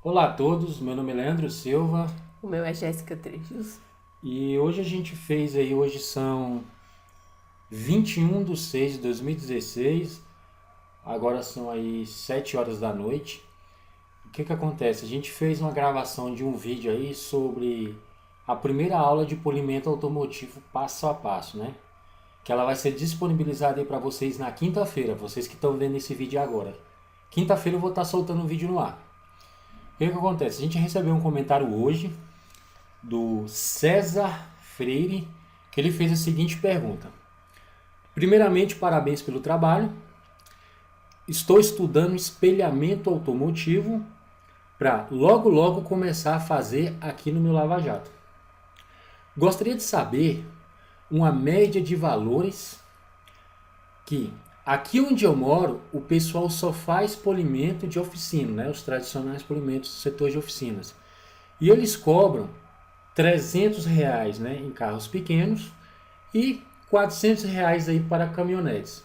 Olá a todos, meu nome é Leandro Silva O meu é Jéssica Trejos. e hoje a gente fez aí, hoje são 21/6 de 2016, agora são aí 7 horas da noite. O que que acontece? A gente fez uma gravação de um vídeo aí sobre a primeira aula de polimento automotivo passo a passo, né? Que ela vai ser disponibilizada aí para vocês na quinta-feira, vocês que estão vendo esse vídeo agora. Quinta-feira eu vou estar soltando um vídeo no ar. O que que acontece? A gente recebeu um comentário hoje do César Freire, que ele fez a seguinte pergunta. Primeiramente, parabéns pelo trabalho. Estou estudando espelhamento automotivo para logo logo começar a fazer aqui no meu Lava Jato. Gostaria de saber uma média de valores que aqui onde eu moro o pessoal só faz polimento de oficina, né? Os tradicionais polimentos do setor de oficinas. E eles cobram R$ 300, né, em carros pequenos e R$ 400 aí para caminhonetes.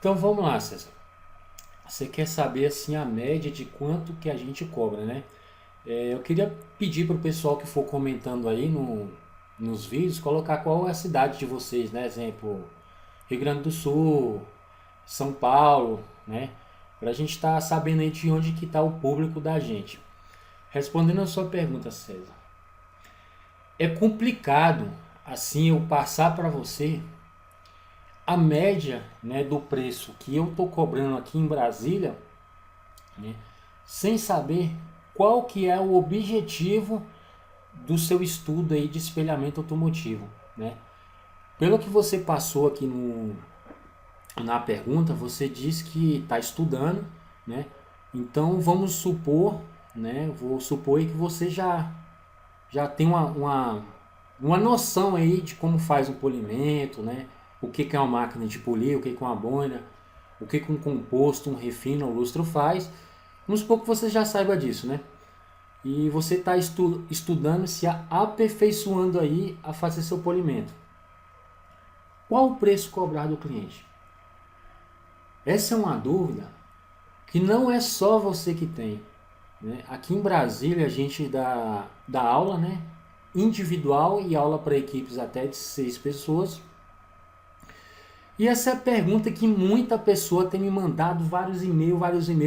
Então vamos lá, César. Você quer saber assim a média de quanto que a gente cobra, né? Eu queria pedir para o pessoal que for comentando aí nos vídeos colocar qual é a cidade de vocês, né? Exemplo, Rio Grande do Sul, São Paulo, né? Para a gente estar sabendo aí de onde que está o público da gente. Respondendo a sua pergunta, César, é complicado assim eu passar para você a média, né, do preço que eu estou cobrando aqui em Brasília, né, sem saber qual que é o objetivo do seu estudo aí de espelhamento automotivo, né? Pelo que você passou aqui na pergunta, você diz que está estudando, né? Então vamos supor, né? Vou supor aí que você já tem uma noção aí de como faz um polimento, né? O que é uma máquina de polir, o que é uma boina, o que um composto, um refino ou lustro faz. Vamos supor que você já saiba disso, né? E você está estudando, se aperfeiçoando aí a fazer seu polimento. Qual o preço cobrar do cliente? Essa é uma dúvida que não é só você que tem, né? Aqui em Brasília a gente dá aula, né? Individual e aula para equipes até de 6 pessoas. E essa é a pergunta que muita pessoa tem me mandado vários e-mails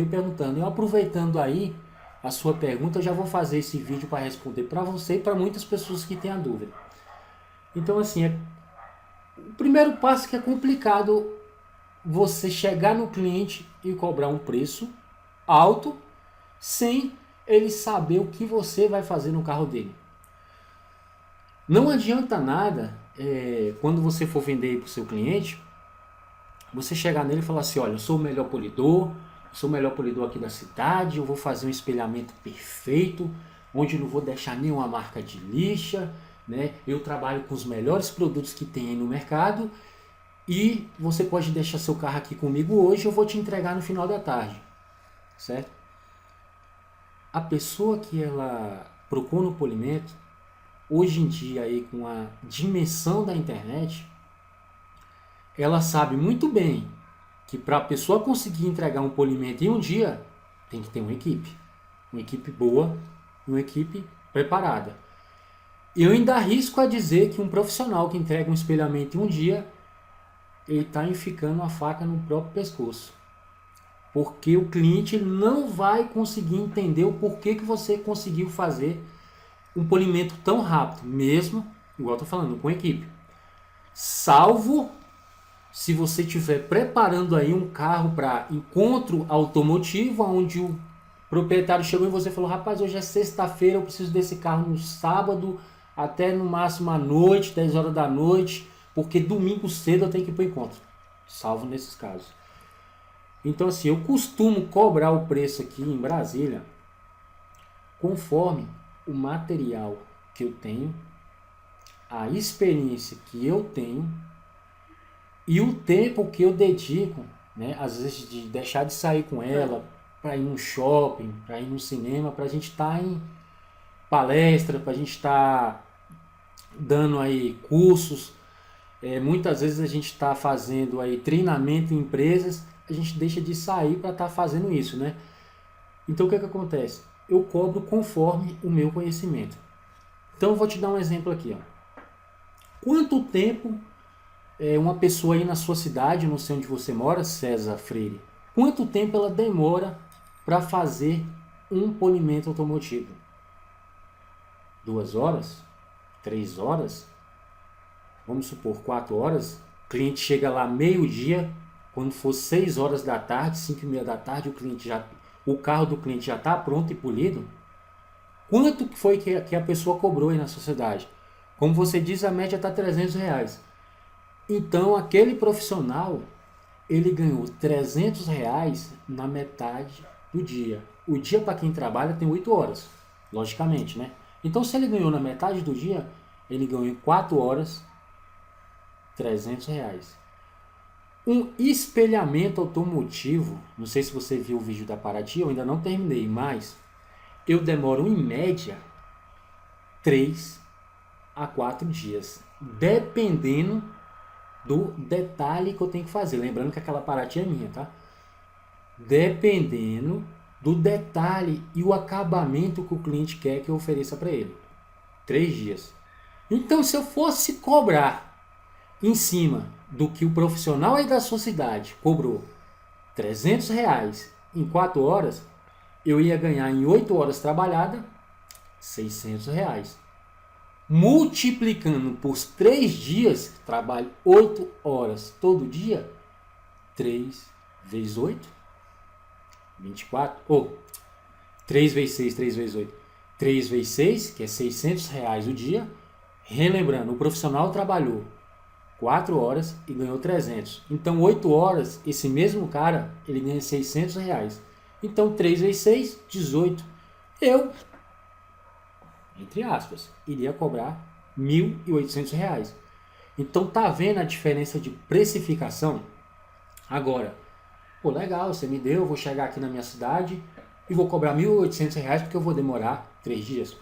perguntando. Eu aproveitando aí a sua pergunta, eu já vou fazer esse vídeo para responder para você e para muitas pessoas que têm a dúvida. Então assim, o primeiro passo que é complicado você chegar no cliente e cobrar um preço alto sem ele saber o que você vai fazer no carro dele. Não adianta nada quando você for vender para o seu cliente, você chegar nele e falar assim, olha, eu sou o melhor polidor, eu sou o melhor polidor aqui da cidade, eu vou fazer um espelhamento perfeito, onde eu não vou deixar nenhuma marca de lixa, né? Eu trabalho com os melhores produtos que tem aí no mercado e você pode deixar seu carro aqui comigo hoje, eu vou te entregar no final da tarde, certo? A pessoa que ela procura no polimento, hoje em dia aí com a dimensão da internet, ela sabe muito bem que para a pessoa conseguir entregar um polimento em um dia, tem que ter uma equipe boa, uma equipe preparada. Eu ainda arrisco a dizer que um profissional que entrega um espelhamento em um dia, ele está enficando a faca no próprio pescoço. Porque o cliente não vai conseguir entender o porquê que você conseguiu fazer um polimento tão rápido, mesmo, igual eu estou falando, com equipe. Salvo se você estiver preparando aí um carro para encontro automotivo, onde o proprietário chegou e você falou, rapaz, hoje é sexta-feira, eu preciso desse carro no sábado, até no máximo à noite, 10 horas da noite, porque domingo cedo eu tenho que ir para o encontro. Salvo nesses casos. Então assim, eu costumo cobrar o preço aqui em Brasília conforme o material que eu tenho, a experiência que eu tenho e o tempo que eu dedico, né, às vezes de deixar de sair com ela para ir no shopping, para ir no cinema, para a gente estar em palestra, para a gente estar dando aí cursos. Muitas vezes a gente está fazendo aí treinamento em empresas, a gente deixa de sair para estar fazendo isso, né? Então o que acontece? eu cobro conforme o meu conhecimento. Então eu vou te dar um exemplo aqui. Ó. Quanto tempo uma pessoa aí na sua cidade, não sei onde você mora, César Freire, quanto tempo ela demora para fazer um polimento automotivo? 2 horas? 3 horas? Vamos supor 4 horas? O cliente chega lá meio-dia, quando for 6 horas da tarde, 5h30 da tarde, o carro do cliente já está pronto e polido. Quanto foi que a pessoa cobrou aí na sociedade? Como você diz, a média está R$300. Então, aquele profissional, ele ganhou R$300 na metade do dia. O dia para quem trabalha tem 8 horas, logicamente, né? Então, se ele ganhou na metade do dia, ele ganhou em 4 horas R$300. Um espelhamento automotivo, não sei se você viu o vídeo da Paraty, eu ainda não terminei, mas eu demoro em média 3 a 4 dias, dependendo do detalhe que eu tenho que fazer. Lembrando que aquela Paraty é minha, tá? Dependendo do detalhe e o acabamento que o cliente quer que eu ofereça para ele. 3 dias. Então, se eu fosse cobrar em cima do que o profissional aí da sua cidade cobrou R$300 em 4 horas, eu ia ganhar em 8 horas trabalhadas R$600. Multiplicando por 3 dias, trabalho 8 horas todo dia, 3 vezes 8, 24, ou 3 vezes 6, 3 vezes 8, 3 vezes 6, que é R$600 o dia. Relembrando, o profissional trabalhou 4 horas e ganhou 300. Então, 8 horas, esse mesmo cara, ele ganha R$600. Então, 3 vezes 6, 18. Eu, entre aspas, iria cobrar R$1.800. Então, tá vendo a diferença de precificação? Agora, pô, legal, você me deu, eu vou chegar aqui na minha cidade e vou cobrar R$1.800 porque eu vou demorar 3 dias.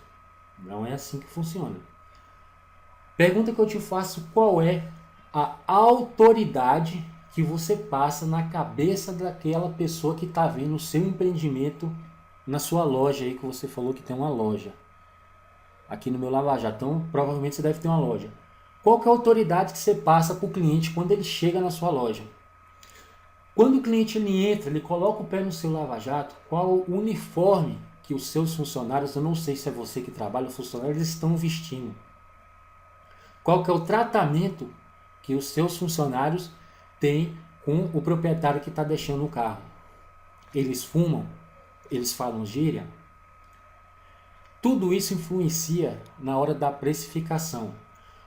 Não é assim que funciona. Pergunta que eu te faço: qual é a autoridade que você passa na cabeça daquela pessoa que está vendo o seu empreendimento na sua loja aí, que você falou que tem uma loja? Aqui no meu Lava Jato, então, provavelmente você deve ter uma loja. Qual que é a autoridade que você passa para o cliente quando ele chega na sua loja? Quando o cliente ele entra, ele coloca o pé no seu Lava Jato, qual o uniforme que os seus funcionários, eu não sei se é você que trabalha, os funcionários, eles estão vestindo? Qual que é o tratamento que os seus funcionários têm com o proprietário que está deixando o carro? Eles fumam? Eles falam gíria? Tudo isso influencia na hora da precificação.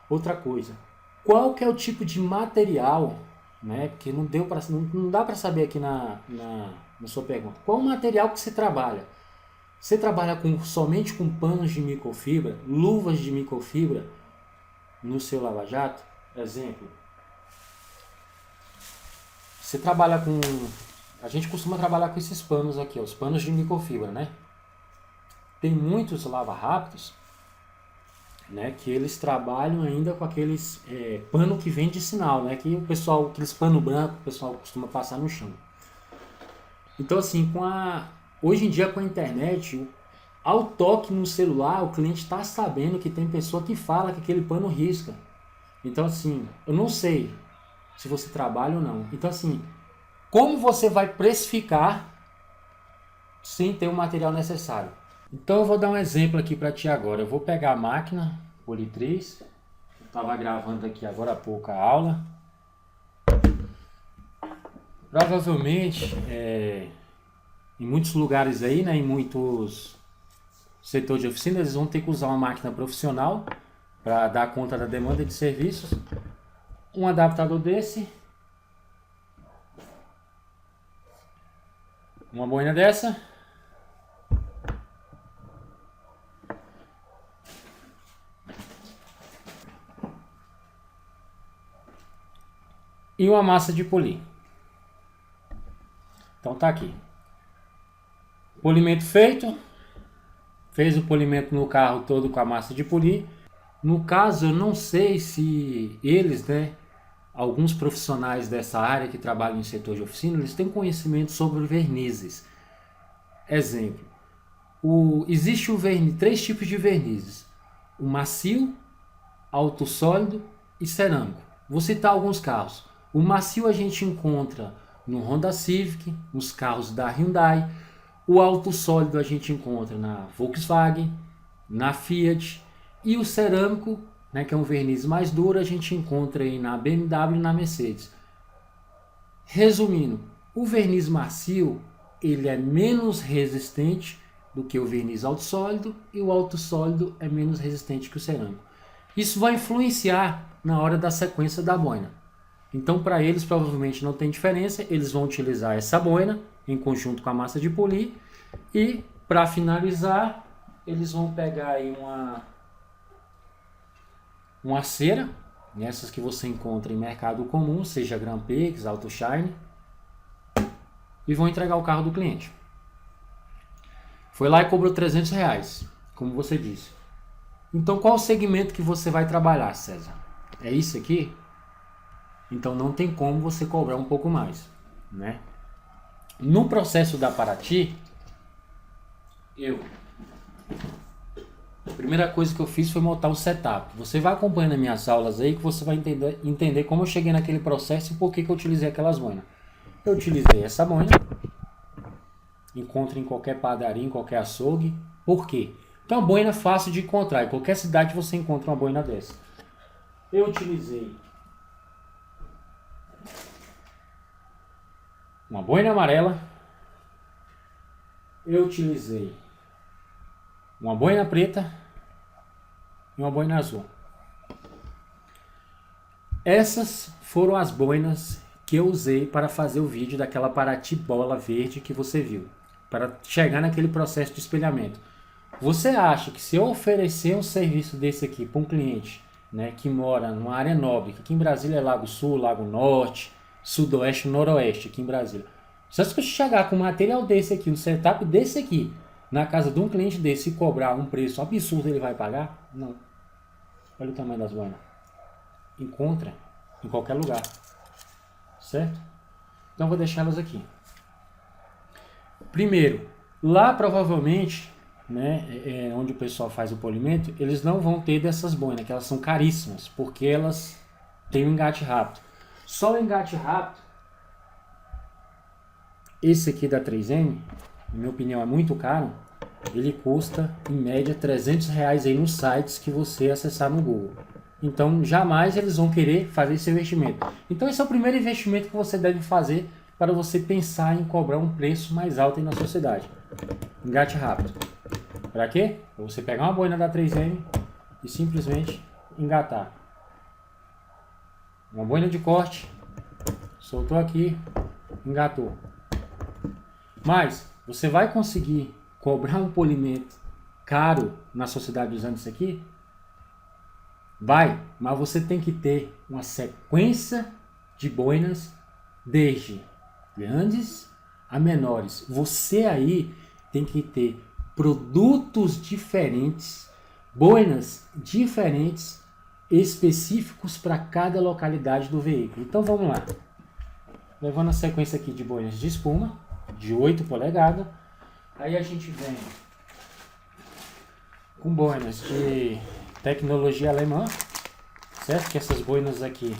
Outra coisa, qual que é o tipo de material, né? Porque não dá para saber aqui na sua pergunta. Qual o material que você trabalha? Você trabalha somente com panos de microfibra, luvas de microfibra no seu Lava Jato? Exemplo. Você trabalha com... A gente costuma trabalhar com esses panos aqui, ó, os panos de microfibra, né? Tem muitos lava-rápidos, né, que eles trabalham ainda com aqueles pano que vem de sinal, né, que o pessoal, aqueles pano branco, o pessoal costuma passar no chão. Então, assim, hoje em dia com a internet, ao toque no celular, o cliente está sabendo que tem pessoa que fala que aquele pano risca. Então, assim, eu não sei se você trabalha ou não. Então, assim, como você vai precificar sem ter o material necessário? Então eu vou dar um exemplo aqui para ti agora. Eu vou pegar a máquina politriz. Eu estava gravando aqui agora há pouco a aula. Provavelmente, em muitos lugares aí, né, em muitos setores de oficina, eles vão ter que usar uma máquina profissional para dar conta da demanda de serviços. Um adaptador desse. Uma boina dessa. E uma massa de polir. Então tá aqui. Polimento feito. Fez o polimento no carro todo com a massa de polir. No caso, eu não sei se eles, né, alguns profissionais dessa área que trabalham em setor de oficina, eles têm conhecimento sobre vernizes. Exemplo. Existe três tipos de vernizes: o macio, alto sólido e cerâmico. Vou citar alguns carros. O macio a gente encontra no Honda Civic, nos carros da Hyundai. O alto sólido a gente encontra na Volkswagen, na Fiat. E o cerâmico, né, que é um verniz mais duro, a gente encontra aí na BMW e na Mercedes. Resumindo, o verniz macio ele é menos resistente do que o verniz alto sólido e o alto sólido é menos resistente que o cerâmico. Isso vai influenciar na hora da sequência da boina. Então, para eles, provavelmente não tem diferença. Eles vão utilizar essa boina em conjunto com a massa de polir. E, para finalizar, eles vão pegar aí uma cera, essas que você encontra em mercado comum, seja Grand Prix, Auto Shine, e vão entregar o carro do cliente. Foi lá e cobrou R$300, como você disse. Então, qual o segmento que você vai trabalhar, César? É isso aqui? Então, não tem como você cobrar um pouco mais, né? No processo da Paraty, a primeira coisa que eu fiz foi montar o setup. Você vai acompanhando as minhas aulas aí que você vai entender como eu cheguei naquele processo e por que eu utilizei aquelas boinas. Eu utilizei essa boina, encontra em qualquer padaria, em qualquer açougue. Por quê? Então, é uma boina fácil de encontrar. Em qualquer cidade você encontra uma boina dessa. Eu utilizei uma boina amarela. Eu utilizei uma boina preta e uma boina azul. Essas foram as boinas que eu usei para fazer o vídeo daquela Paraty bola verde que você viu, para chegar naquele processo de espelhamento. Você acha que se eu oferecer um serviço desse aqui para um cliente, né, que mora numa área nobre, que aqui em Brasília é Lago Sul, Lago Norte, Sudoeste, Noroeste, aqui em Brasília, se eu chegar com um material desse aqui, um setup desse aqui, na casa de um cliente desse e cobrar um preço absurdo, ele vai pagar? Não. Olha o tamanho das boinas. Encontra em qualquer lugar. Certo? Então vou deixar elas aqui. Primeiro, lá provavelmente, né, onde o pessoal faz o polimento, eles não vão ter dessas boinas, que elas são caríssimas, porque elas têm um engate rápido. Só o engate rápido, esse aqui da 3M, na minha opinião é muito caro, ele custa em média R$300 aí nos sites que você acessar no Google. Então jamais eles vão querer fazer esse investimento. Então esse é o primeiro investimento que você deve fazer para você pensar em cobrar um preço mais alto aí na sua cidade. Engate rápido. Para quê? Para você pegar uma boina da 3M e simplesmente engatar. Uma boina de corte, soltou aqui, engatou. Mas você vai conseguir cobrar um polimento caro na sua cidade usando isso aqui? Vai, mas você tem que ter uma sequência de boinas desde grandes a menores. Você aí tem que ter produtos diferentes, boinas diferentes, específicos para cada localidade do veículo. Então vamos lá. Levando a sequência aqui de boinas de espuma, de 8 polegadas. Aí a gente vem com boinas de tecnologia alemã, certo? Que essas boinas aqui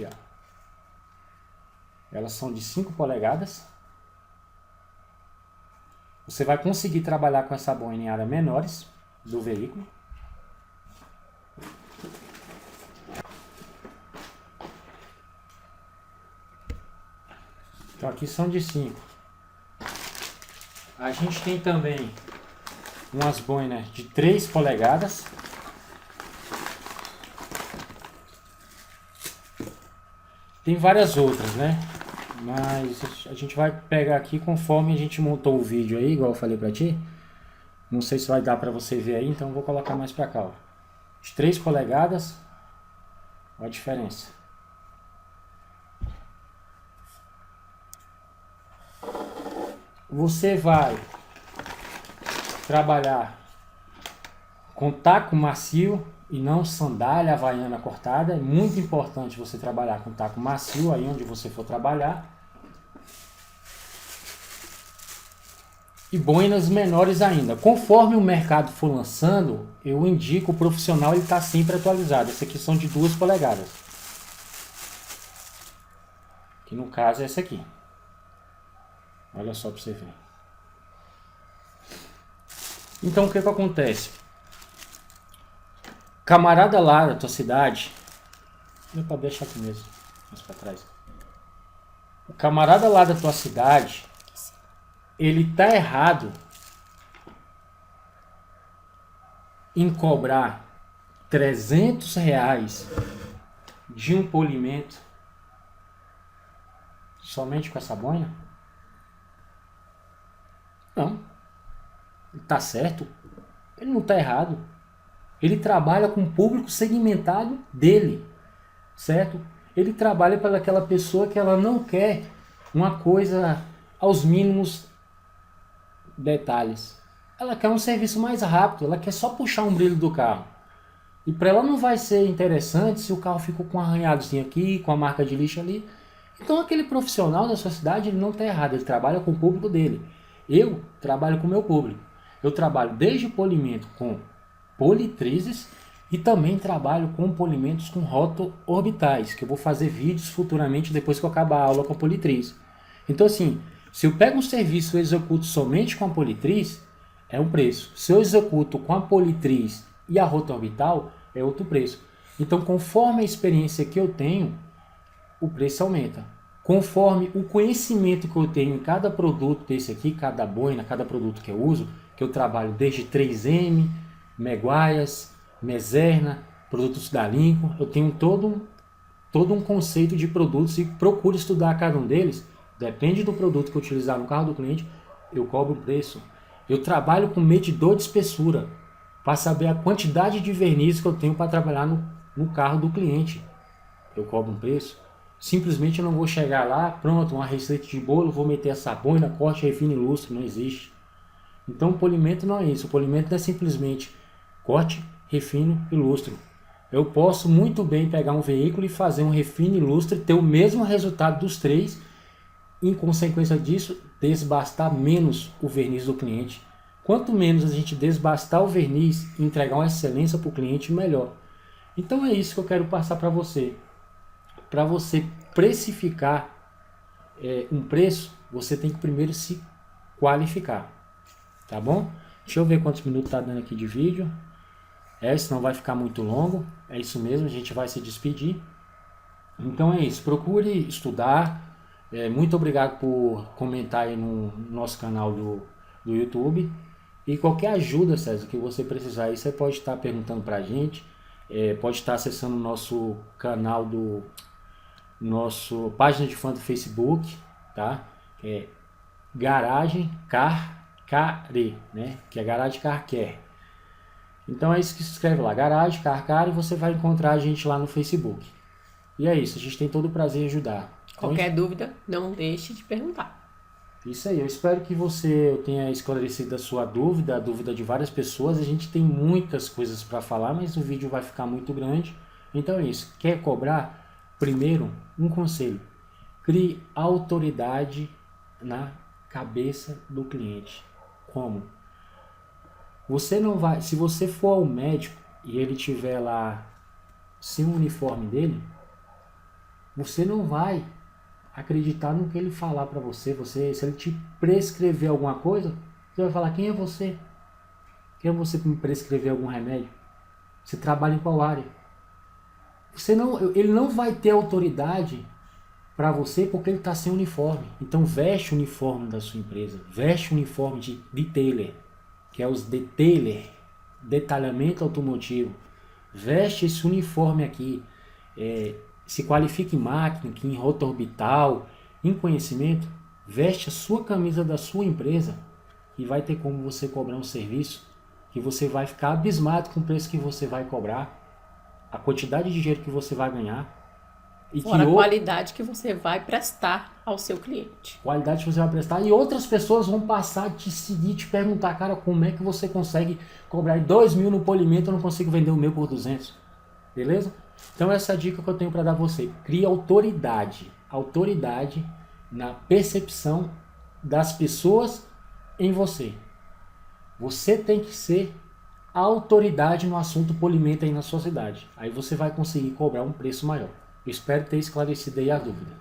ó, elas são de 5 polegadas. Você vai conseguir trabalhar com essa boina em áreas menores do veículo. Então aqui são de 5. A gente tem também umas boinas de 3 polegadas. Tem várias outras, né? Mas a gente vai pegar aqui conforme a gente montou o vídeo aí, igual eu falei pra ti. Não sei se vai dar pra você ver aí, então eu vou colocar mais pra cá, ó. De 3 polegadas. Olha a diferença. Você vai trabalhar com taco macio e não sandália havaiana cortada. É muito importante você trabalhar com taco macio aí onde você for trabalhar. e boinas menores ainda. Conforme o mercado for lançando, eu indico o profissional, ele está sempre atualizado. Essa aqui são de 2 polegadas. Que no caso é essa aqui. Olha só para você ver. Então o que acontece? Camarada lá da tua cidade, não é para deixar aqui mesmo, mais para trás. O camarada lá da tua cidade, ele tá errado em cobrar R$ 300 de um polimento somente com essa boina? Não. Ele tá certo. Ele não tá errado. Ele trabalha com o público segmentado dele, certo? Ele trabalha para aquela pessoa que ela não quer uma coisa aos mínimos detalhes. Ela quer um serviço mais rápido, ela quer só puxar um brilho do carro. E para ela não vai ser interessante se o carro ficou com um arranhadozinho aqui, com a marca de lixo ali. Então aquele profissional da sua cidade, ele não está errado, ele trabalha com o público dele. Eu trabalho com o meu público. Eu trabalho desde polimento com politrizes e também trabalho com polimentos com roto-orbitais, que eu vou fazer vídeos futuramente depois que eu acabar a aula com a politriz. Então assim, se eu pego um serviço e executo somente com a politriz, é um preço. Se eu executo com a politriz e a roto-orbital, é outro preço. Então conforme a experiência que eu tenho, o preço aumenta. Conforme o conhecimento que eu tenho em cada produto desse aqui, cada boina, cada produto que eu uso, que eu trabalho desde 3M, Meguias, Meserna, produtos da Lincoln, eu tenho todo um conceito de produtos e procuro estudar cada um deles. Depende do produto que eu utilizar no carro do cliente, eu cobro o preço. Eu trabalho com medidor de espessura para saber a quantidade de verniz que eu tenho para trabalhar no carro do cliente. Eu cobro um preço. Simplesmente eu não vou chegar lá, pronto, uma receita de bolo, vou meter essa boina, corte, refine e lustre, não existe. Então o polimento não é isso, o polimento não é simplesmente corte, refino e lustro. Eu posso muito bem pegar um veículo e fazer um refine e lustre, ter o mesmo resultado dos três, e em consequência disso, desbastar menos o verniz do cliente. Quanto menos a gente desbastar o verniz e entregar uma excelência para o cliente, melhor. Então é isso que eu quero passar para você. Para você precificar um preço, você tem que primeiro se qualificar, tá bom? Deixa eu ver quantos minutos está dando aqui de vídeo. Senão vai ficar muito longo. É isso mesmo, a gente vai se despedir. Então é isso, procure estudar. Muito obrigado por comentar aí no nosso canal do YouTube. E qualquer ajuda, César, que você precisar aí, você pode estar perguntando para a gente. Pode estar acessando o nosso canal nosso página de fã do Facebook, tá? Garagem Car Care, né? Que é Garagem Car Care. Então é isso que se escreve lá, Garagem Car Care, e você vai encontrar a gente lá no Facebook. E é isso, a gente tem todo o prazer em ajudar. Qualquer dúvida, não deixe de perguntar. Isso aí, eu espero que você tenha esclarecido a sua dúvida, a dúvida de várias pessoas. A gente tem muitas coisas para falar, mas o vídeo vai ficar muito grande. Então é isso, quer cobrar? Primeiro, um conselho: crie autoridade na cabeça do cliente. Como? Você não vai, se você for ao médico e ele tiver lá sem o uniforme dele, você não vai acreditar no que ele falar para você. Se ele te prescrever alguma coisa, você vai falar: quem é você? Quem é você para me prescrever algum remédio? Você trabalha em qual área? Ele não vai ter autoridade para você porque ele está sem uniforme. Então veste o uniforme da sua empresa, veste o uniforme de detailer, que é os detailer, detalhamento automotivo. Veste esse uniforme aqui, se qualifique em máquina, em rota orbital, em conhecimento. Veste a sua camisa da sua empresa e vai ter como você cobrar um serviço que você vai ficar abismado com o preço que você vai cobrar, a quantidade de dinheiro que você vai ganhar. E fora a qualidade que você vai prestar ao seu cliente. Qualidade que você vai prestar. E outras pessoas vão passar a te seguir, te perguntar: cara, como é que você consegue cobrar 2.000 no polimento, eu não consigo vender o meu por 200? Beleza? Então essa é a dica que eu tenho para dar a você. Crie autoridade. Autoridade na percepção das pessoas em você. Você tem que ser a autoridade no assunto polimento aí na sua cidade. Aí você vai conseguir cobrar um preço maior. Eu espero ter esclarecido aí a dúvida.